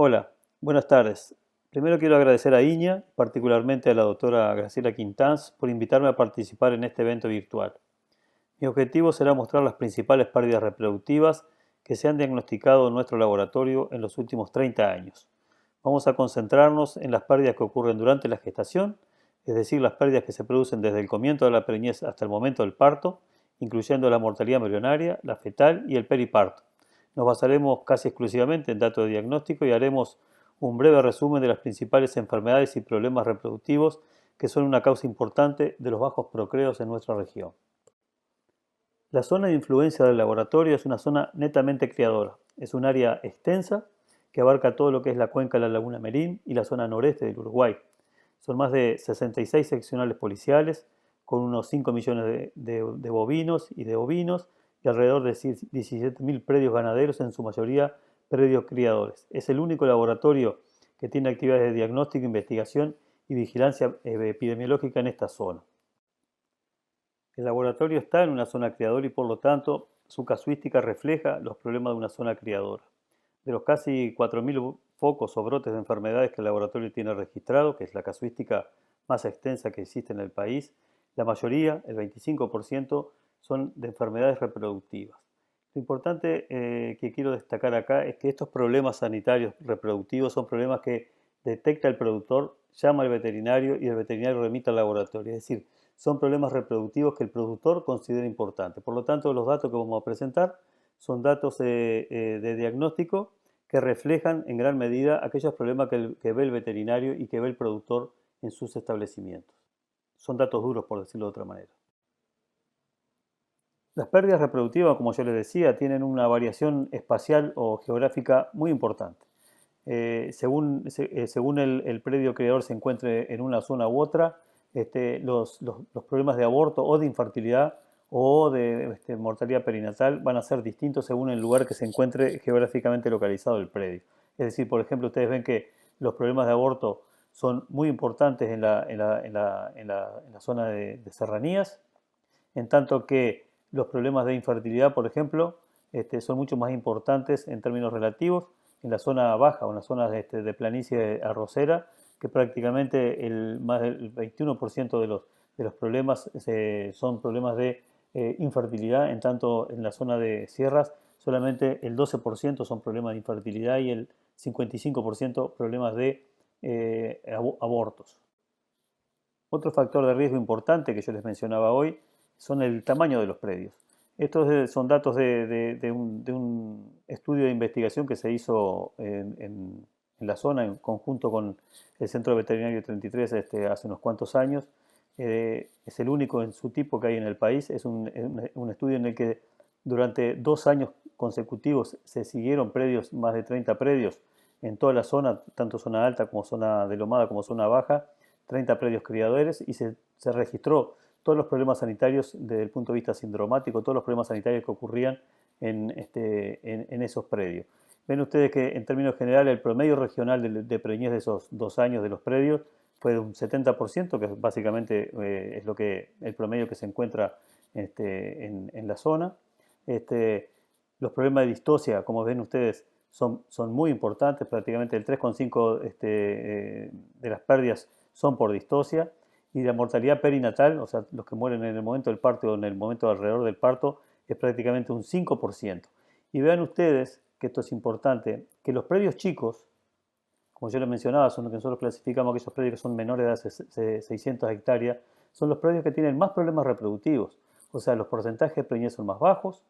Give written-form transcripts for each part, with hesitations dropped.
Hola, buenas tardes. Primero quiero agradecer a Iña, particularmente a la doctora Graciela Quintanz, por invitarme a participar en este evento virtual. Mi objetivo será mostrar las principales pérdidas reproductivas que se han diagnosticado en nuestro laboratorio en los últimos 30 años. Vamos a concentrarnos en las pérdidas que ocurren durante la gestación, es decir, las pérdidas que se producen desde el comienzo de la preñez hasta el momento del parto, incluyendo la mortalidad embrionaria, la fetal y el periparto. Nos basaremos casi exclusivamente en datos de diagnóstico y haremos un breve resumen de las principales enfermedades y problemas reproductivos que son una causa importante de los bajos procreos en nuestra región. La zona de influencia del laboratorio es una zona netamente criadora. Es un área extensa que abarca todo lo que es la cuenca de la Laguna Merín y la zona noreste del Uruguay. Son más de 66 seccionales policiales, con unos 5 millones de bovinos y de ovinos y alrededor de 17.000 predios ganaderos, en su mayoría predios criadores. Es el único laboratorio que tiene actividades de diagnóstico, investigación y vigilancia epidemiológica en esta zona. El laboratorio está en una zona criadora y por lo tanto su casuística refleja los problemas de una zona criadora. De los casi 4.000 focos o brotes de enfermedades que el laboratorio tiene registrado, que es la casuística más extensa que existe en el país, la mayoría, el 25%, son de enfermedades reproductivas. Lo importante que quiero destacar acá es que estos problemas sanitarios reproductivos son problemas que detecta el productor, llama al veterinario y el veterinario remite al laboratorio. Es decir, son problemas reproductivos que el productor considera importantes. Por lo tanto, los datos que vamos a presentar son datos de diagnóstico que reflejan en gran medida aquellos problemas que ve el veterinario y que ve el productor en sus establecimientos. Son datos duros, por decirlo de otra manera. Las pérdidas reproductivas, como yo les decía, tienen una variación espacial o geográfica muy importante. Según el predio criador se encuentre en una zona u otra, los problemas de aborto o de infertilidad o de mortalidad perinatal van a ser distintos según el lugar que se encuentre geográficamente localizado el predio. Es decir, por ejemplo, ustedes ven que los problemas de aborto son muy importantes en la zona de serranías, en tanto que los problemas de infertilidad, por ejemplo, son mucho más importantes en términos relativos en la zona baja o en la zona de planicie arrocera, que prácticamente más del 21% de los problemas son problemas de infertilidad, en tanto en la zona de sierras solamente el 12% son problemas de infertilidad y el 55% problemas de abortos. Otro factor de riesgo importante que yo les mencionaba hoy son el tamaño de los predios. Estos son datos de un estudio de investigación que se hizo en la zona en conjunto con el Centro Veterinario 33 hace unos cuantos años. Es el único en su tipo que hay en el país. Es un estudio en el que durante 2 años consecutivos se siguieron predios, más de 30 predios en toda la zona, tanto zona alta como zona de lomada como zona baja, 30 predios criadores, y se registró todos los problemas sanitarios desde el punto de vista sindromático, todos los problemas sanitarios que ocurrían en esos predios. Ven ustedes que en términos generales el promedio regional de preñez de esos 2 años de los predios fue de un 70%, que básicamente es el promedio que se encuentra en la zona. Los problemas de distosia, como ven ustedes, son muy importantes, prácticamente el 3,5 de las pérdidas son por distosia, y la mortalidad perinatal, o sea, los que mueren en el momento del parto o en el momento alrededor del parto, es prácticamente un 5%. Y vean ustedes, que esto es importante, que los predios chicos, como yo les mencionaba, son los que nosotros clasificamos aquellos predios que son menores de 600 hectáreas, son los predios que tienen más problemas reproductivos. O sea, los porcentajes de preñez son más bajos,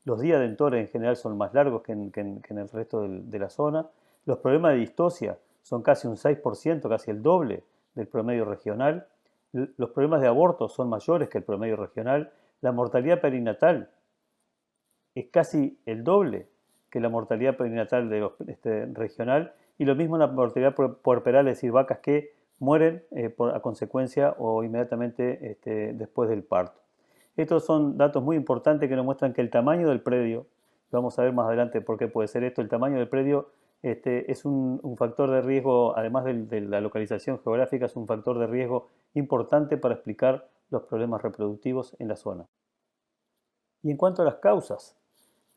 los días de entore en general son más largos que en el resto de la zona, los problemas de distosia son casi un 6%, casi el doble del promedio regional, los problemas de aborto son mayores que el promedio regional, la mortalidad perinatal es casi el doble que la mortalidad perinatal regional, y lo mismo la mortalidad puerperal, es decir, vacas que mueren a consecuencia o inmediatamente después del parto. Estos son datos muy importantes que nos muestran que el tamaño del predio, vamos a ver más adelante por qué puede ser esto, el tamaño del predio es un factor de riesgo, además de la localización geográfica, es un factor de riesgo importante para explicar los problemas reproductivos en la zona. Y en cuanto a las causas,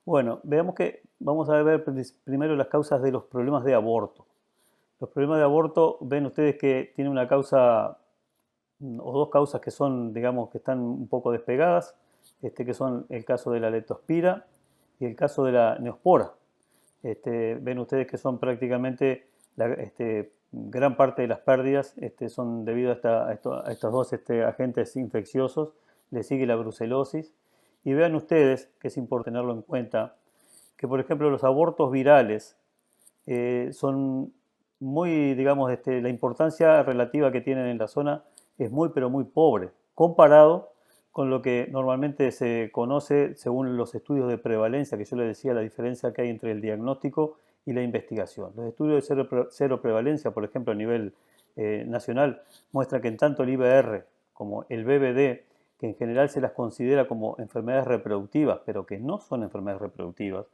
Bueno, veamos que vamos a ver primero las causas de los problemas de aborto. Los problemas de aborto, ven ustedes que tiene una causa o dos causas que son, digamos, que están un poco despegadas, que son el caso de la leptospira y el caso de la neospora. Ven ustedes que son prácticamente gran parte de las pérdidas son debido a estos dos agentes infecciosos. Le sigue la brucelosis. Y vean ustedes, que es importante tenerlo en cuenta, que por ejemplo los abortos virales son muy, digamos, la importancia relativa que tienen en la zona es muy, pero muy pobre, comparado con lo que normalmente se conoce según los estudios de prevalencia, que yo les decía la diferencia que hay entre el diagnóstico y la investigación. Los estudios de cero prevalencia, por ejemplo, a nivel nacional, muestran que en tanto el IBR como el BBD, que en general se las considera como enfermedades reproductivas, pero que no son enfermedades reproductivas,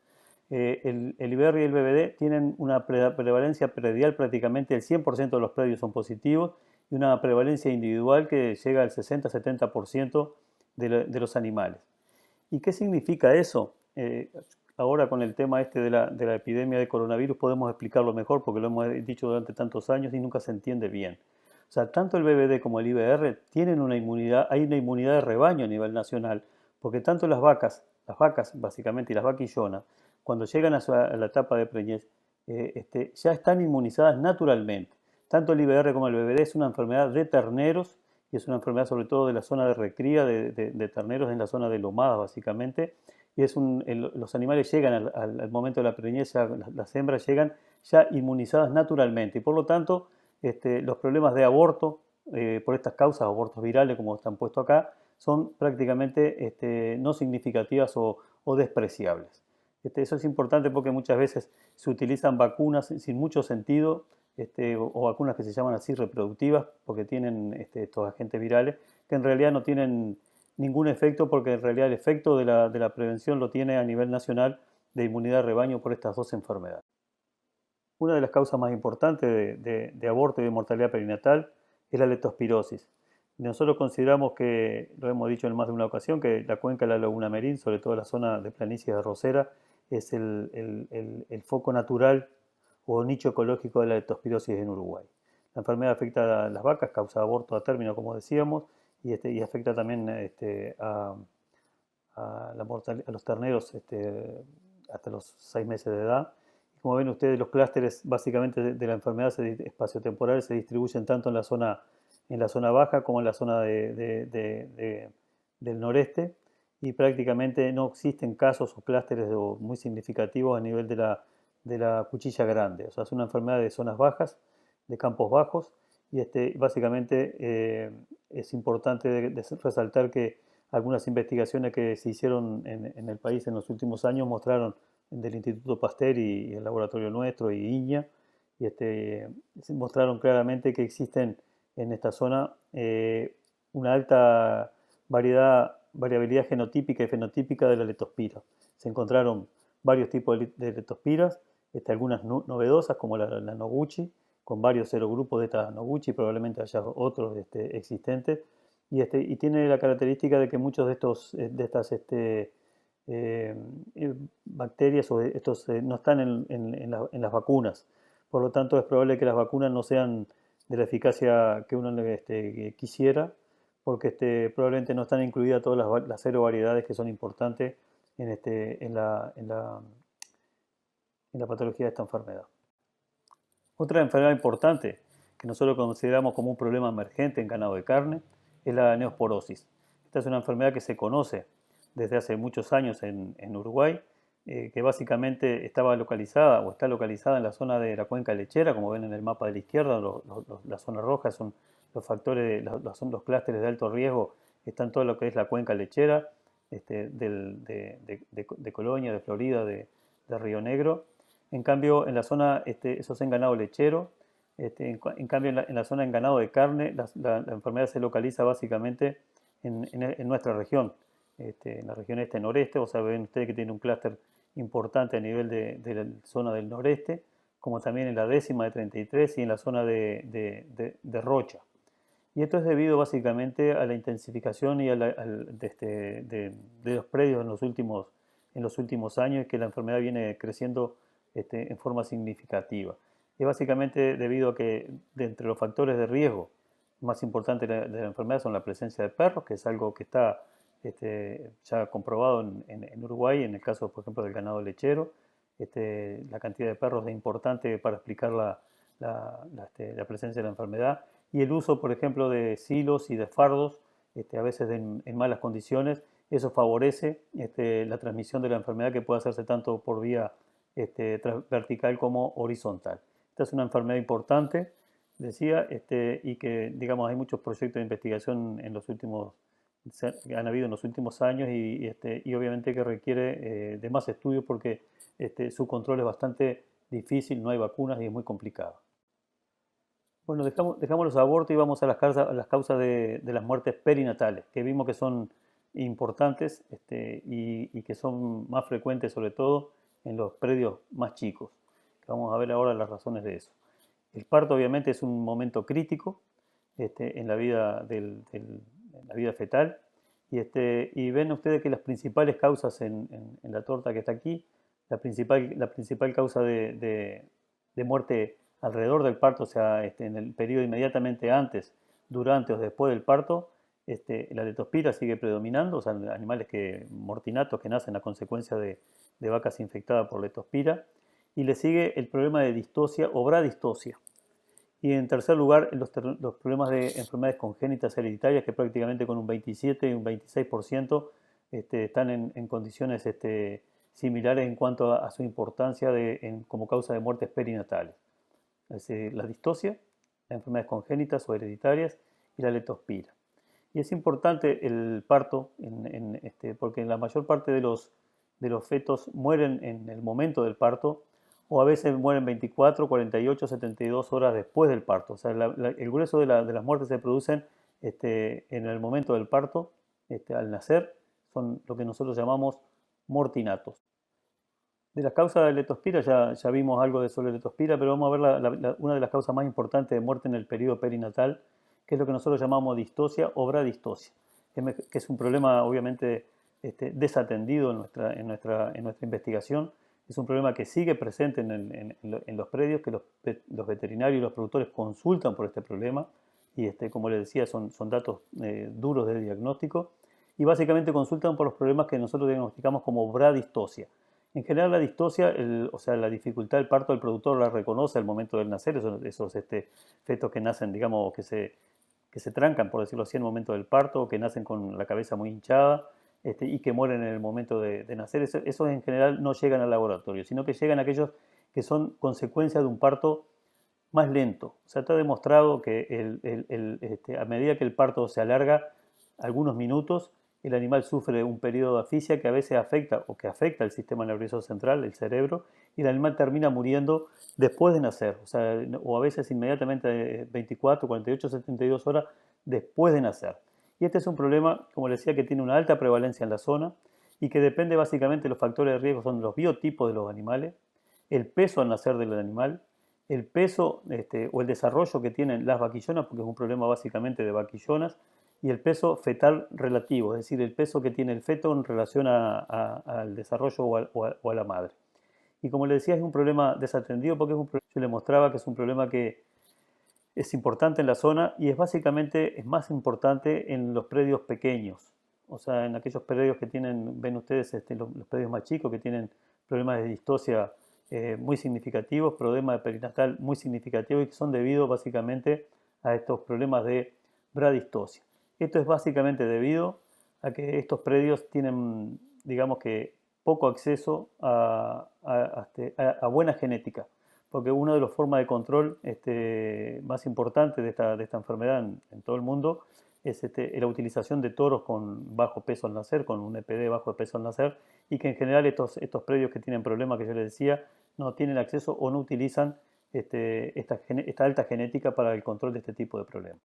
el IBR y el BBD tienen una prevalencia predial prácticamente el 100% de los predios son positivos y una prevalencia individual que llega al 60-70% de los animales. ¿Y qué significa eso? Ahora con el tema de la epidemia de coronavirus podemos explicarlo mejor porque lo hemos dicho durante tantos años y nunca se entiende bien. O sea, tanto el BBD como el IBR tienen una inmunidad, hay una inmunidad de rebaño a nivel nacional, porque tanto las vacas básicamente y las vaquillonas, cuando llegan a la etapa de preñez, ya están inmunizadas naturalmente. Tanto el IBR como el BBD es una enfermedad de terneros y es una enfermedad sobre todo de la zona de recría de terneros en la zona de lomadas básicamente. Y los animales llegan al momento de la preñez, las hembras llegan ya inmunizadas naturalmente y por lo tanto los problemas de aborto por estas causas, abortos virales como están puestos acá, son prácticamente no significativas o despreciables. Eso es importante porque muchas veces se utilizan vacunas sin mucho sentido o vacunas que se llaman así reproductivas porque tienen estos agentes virales que en realidad no tienen ningún efecto porque en realidad el efecto de la prevención lo tiene a nivel nacional de inmunidad de rebaño por estas dos enfermedades. Una de las causas más importantes de aborto y de mortalidad perinatal es la leptospirosis. Nosotros consideramos que, lo hemos dicho en más de una ocasión, que la cuenca de la Laguna Merín, sobre todo la zona de planicie de Rosera, es el foco natural o nicho ecológico de la leptospirosis en Uruguay. La enfermedad afecta a las vacas, causa aborto a término, como decíamos, y afecta también a los terneros hasta los 6 meses de edad. Y como ven ustedes, los clústeres básicamente de la enfermedad espaciotemporal se distribuyen tanto en la zona baja como en la zona del noreste y prácticamente no existen casos o clústeres muy significativos a nivel de la cuchilla grande. O sea, es una enfermedad de zonas bajas, de campos bajos y básicamente es importante resaltar que algunas investigaciones que se hicieron en el país en los últimos años mostraron del Instituto Pasteur y el laboratorio nuestro y INIA, y mostraron claramente que existen en esta zona una alta variabilidad genotípica y fenotípica de la leptospira. Se encontraron varios tipos de leptospiras, algunas novedosas como la Noguchi, con varios serogrupos de esta Noguchi, probablemente haya otros existentes, y tiene la característica de que muchos de estas bacterias o estos no están en las vacunas. Por lo tanto, es probable que las vacunas no sean de la eficacia que uno quisiera, porque probablemente no están incluidas todas las cero variedades que son importantes en la patología de esta enfermedad. Otra enfermedad importante que nosotros consideramos como un problema emergente en ganado de carne es la neosporosis. Esta es una enfermedad que se conoce desde hace muchos años en Uruguay, que básicamente estaba localizada o está localizada en la zona de la cuenca lechera, como ven en el mapa de la izquierda, la zona roja son los factores, son los clústeres de alto riesgo, están todo lo que es la cuenca lechera de Colonia, de Florida, de Río Negro. En cambio, en la zona, eso es en ganado lechero. En cambio, en la zona en ganado de carne, la enfermedad se localiza básicamente en nuestra región, en la región noreste. O sea, ven ustedes que tiene un clúster importante a nivel de la zona del noreste, como también en la décima de 33 y en la zona de Rocha. Y esto es debido básicamente a la intensificación y de los predios en los últimos en los últimos años y que la enfermedad viene creciendo en forma significativa. Es básicamente debido a que de entre los factores de riesgo más importantes de la enfermedad son la presencia de perros, que es algo que está ya comprobado en Uruguay, en el caso, por ejemplo, del ganado lechero. La cantidad de perros es importante para explicar la presencia de la enfermedad. Y el uso, por ejemplo, de silos y de fardos, a veces en malas condiciones, eso favorece la transmisión de la enfermedad, que puede hacerse tanto por vía vertical como horizontal. Esta es una enfermedad importante, decía, y que, digamos, hay muchos proyectos de investigación han habido en los últimos años y obviamente que requiere de más estudios porque su control es bastante difícil, no hay vacunas y es muy complicado. Bueno, dejamos los abortos y vamos a las causas de las muertes perinatales, que vimos que son importantes y que son más frecuentes sobre todo en los predios más chicos. Vamos a ver ahora las razones de eso. El parto obviamente es un momento crítico en la vida en la vida fetal y ven ustedes que las principales causas en la torta que está aquí, la principal causa de muerte alrededor del parto, o sea, en el periodo inmediatamente antes, durante o después del parto, la leptospira sigue predominando, o sea, animales mortinatos que nacen a consecuencia de vacas infectadas por leptospira, y le sigue el problema de distosia o bradistosia. Y en tercer lugar, los problemas de enfermedades congénitas hereditarias, que prácticamente con un 27 y un 26% están en condiciones similares en cuanto a su importancia como causa de muertes perinatales. Es decir, la distosia, las enfermedades congénitas o hereditarias y la leptospira. Y es importante el parto porque la mayor parte de los fetos mueren en el momento del parto o a veces mueren 24, 48, 72 horas después del parto. O sea, el grueso de las muertes se producen en el momento del parto, al nacer, son lo que nosotros llamamos mortinatos. De las causas de leptospira ya vimos algo sobre leptospira, pero vamos a ver una de las causas más importantes de muerte en el periodo perinatal, que es lo que nosotros llamamos distosia o bradistosia, que es un problema obviamente desatendido en nuestra investigación. Es un problema que sigue presente en los predios, que los veterinarios y los productores consultan por este problema, y como les decía, son datos duros de diagnóstico, y básicamente consultan por los problemas que nosotros diagnosticamos como bradistosia. En general la distosia, o sea, la dificultad del parto, el productor la reconoce al momento del nacer, esos fetos que nacen, digamos, que se trancan, por decirlo así, en el momento del parto, o que nacen con la cabeza muy hinchada y que mueren en el momento de nacer. Esos en general no llegan al laboratorio, sino que llegan aquellos que son consecuencia de un parto más lento. O sea, está demostrado que a medida que el parto se alarga algunos minutos, el animal sufre un periodo de asfixia que a veces afecta el sistema nervioso central, el cerebro, y el animal termina muriendo después de nacer, o a veces inmediatamente 24, 48, 72 horas después de nacer. Y este es un problema, como les decía, que tiene una alta prevalencia en la zona y que depende básicamente de los factores de riesgo, son los biotipos de los animales, el peso al nacer del animal, el peso o el desarrollo que tienen las vaquillonas, porque es un problema básicamente de vaquillonas, y el peso fetal relativo, es decir, el peso que tiene el feto en relación al desarrollo o a la madre. Y como les decía, es un problema desatendido porque yo le mostraba que es un problema que es importante en la zona y es más importante en los predios pequeños, o sea, en aquellos predios que tienen, ven ustedes, los predios más chicos que tienen problemas de distosia muy significativos, problemas de perinatal muy significativos y que son debidos básicamente a estos problemas de bradistosia. Esto es básicamente debido a que estos predios tienen, digamos que, poco acceso a buena genética, porque una de las formas de control más importantes de esta enfermedad en todo el mundo es la utilización de toros con bajo peso al nacer, con un EPD bajo de peso al nacer, y que en general estos predios que tienen problemas que yo les decía, no tienen acceso o no utilizan esta alta genética para el control de este tipo de problemas.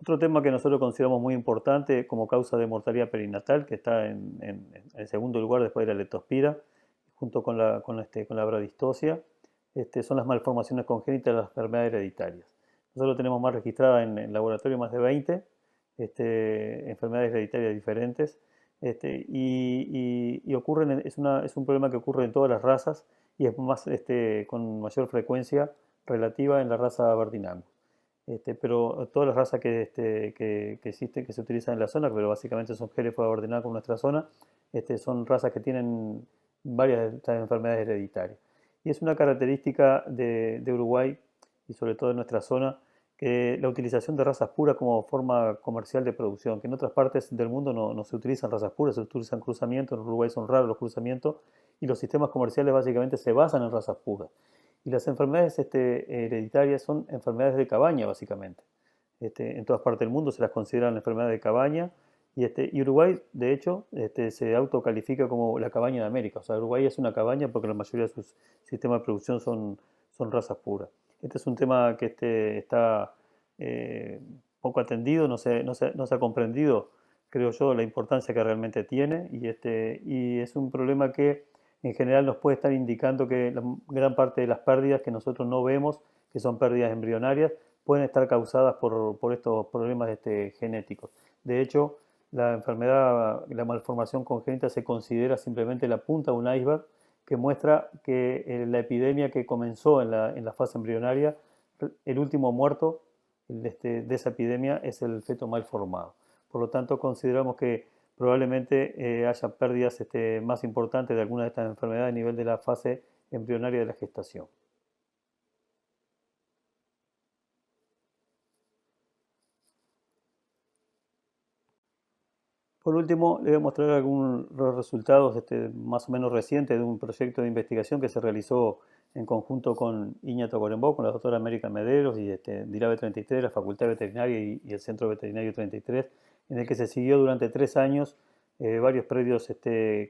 Otro tema que nosotros consideramos muy importante como causa de mortalidad perinatal, que está en el segundo lugar después de la leptospira, junto con la bradistosia, son las malformaciones congénitas de las enfermedades hereditarias. Nosotros tenemos más registradas en el laboratorio más de 20 enfermedades hereditarias diferentes, Y ocurren, es un problema que ocurre en todas las razas y es más, con mayor frecuencia relativa en la raza Birdingham. Pero todas las razas que existen, que se utilizan en la zona, pero básicamente son Hereford Birdingham con nuestra zona, son razas que tienen varias de estas enfermedades hereditarias. Y es una característica de Uruguay y sobre todo de nuestra zona, que la utilización de razas puras como forma comercial de producción, que en otras partes del mundo no se utilizan razas puras, se utilizan cruzamientos, en Uruguay son raros los cruzamientos, y los sistemas comerciales básicamente se basan en razas puras. Y las enfermedades hereditarias son enfermedades de cabaña, básicamente. En todas partes del mundo se las consideran enfermedades de cabaña, y Uruguay, de hecho, se autocalifica como la cabaña de América. O sea, Uruguay es una cabaña porque la mayoría de sus sistemas de producción son razas puras. Este es un tema que está poco atendido, no se ha comprendido, creo yo, la importancia que realmente tiene, y es un problema que en general nos puede estar indicando que la gran parte de las pérdidas que nosotros no vemos, que son pérdidas embrionarias, pueden estar causadas por estos problemas genéticos. De hecho, la enfermedad, la malformación congénita se considera simplemente la punta de un iceberg que muestra que la epidemia que comenzó en la fase embrionaria, el último muerto de esa epidemia es el feto mal formado. Por lo tanto, consideramos que probablemente haya pérdidas más importantes de algunas de estas enfermedades a nivel de la fase embrionaria de la gestación. Por último, le voy a mostrar algunos resultados más o menos recientes de un proyecto de investigación que se realizó en conjunto con Iñato Corembó, con la doctora América Mederos y DIRAVE 33, la Facultad Veterinaria y el Centro Veterinario 33, en el que se siguió durante 3 años varios predios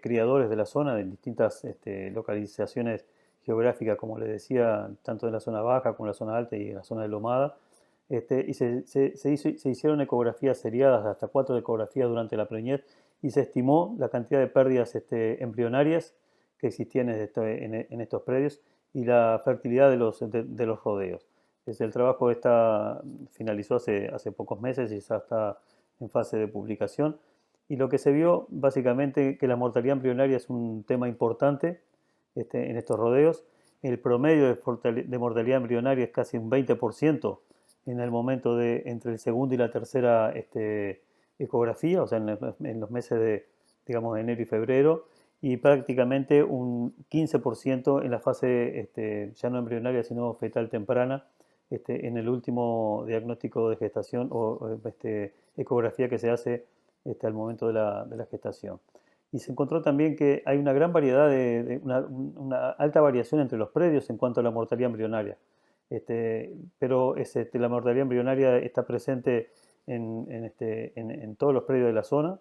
criadores de la zona, de distintas localizaciones geográficas, como les decía, tanto en la zona baja como en la zona alta y en la zona de Lomada. Y se hicieron ecografías seriadas, hasta 4 ecografías durante la preñez, y se estimó la cantidad de pérdidas embrionarias que existían en estos predios y la fertilidad de los rodeos. El trabajo finalizó hace pocos meses y ya está en fase de publicación. Y lo que se vio, básicamente, que la mortalidad embrionaria es un tema importante en estos rodeos. El promedio de mortalidad embrionaria es casi un 20% en el momento entre el segundo y la tercera ecografía, o sea, en los meses de, digamos, de enero y febrero, y prácticamente un 15% en la fase ya no embrionaria, sino fetal temprana, en el último diagnóstico de gestación o ecografía que se hace al momento de la gestación. Y se encontró también que hay una gran variedad, una alta variación entre los predios en cuanto a la mortalidad embrionaria. Pero la mortalidad embrionaria está presente en todos los predios de la zona,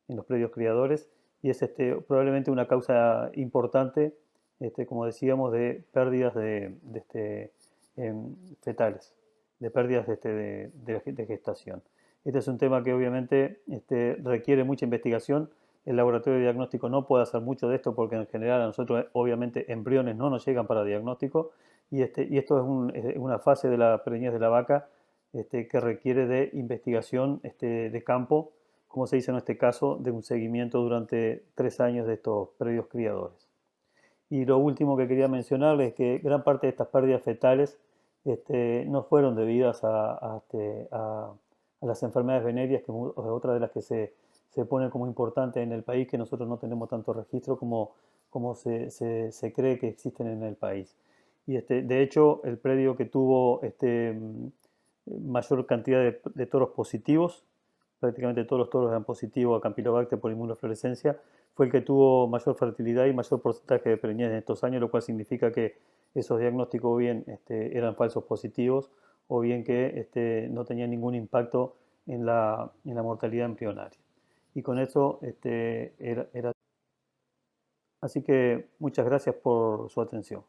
en los predios criadores, y es probablemente una causa importante, como decíamos, de pérdidas fetales, de pérdidas de gestación. Este es un tema que obviamente requiere mucha investigación. El laboratorio de diagnóstico no puede hacer mucho de esto porque en general a nosotros obviamente embriones no nos llegan para diagnóstico, y esto es una fase de la preñez de la vaca que requiere de investigación de campo, como se dice en este caso, de un seguimiento durante 3 años de estos predios criadores. Y lo último que quería mencionarles es que gran parte de estas pérdidas fetales no fueron debidas a las enfermedades venéreas, que es otra de las que se pone como importante en el país, que nosotros no tenemos tanto registro como se cree que existen en el país. Y de hecho, el predio que tuvo mayor cantidad de toros positivos, prácticamente todos los toros eran positivos a Campylobacter por inmunofluorescencia, fue el que tuvo mayor fertilidad y mayor porcentaje de preñez en estos años, lo cual significa que esos diagnósticos bien eran falsos positivos o bien que no tenían ningún impacto en la mortalidad embrionaria. Y con eso era. Así que muchas gracias por su atención.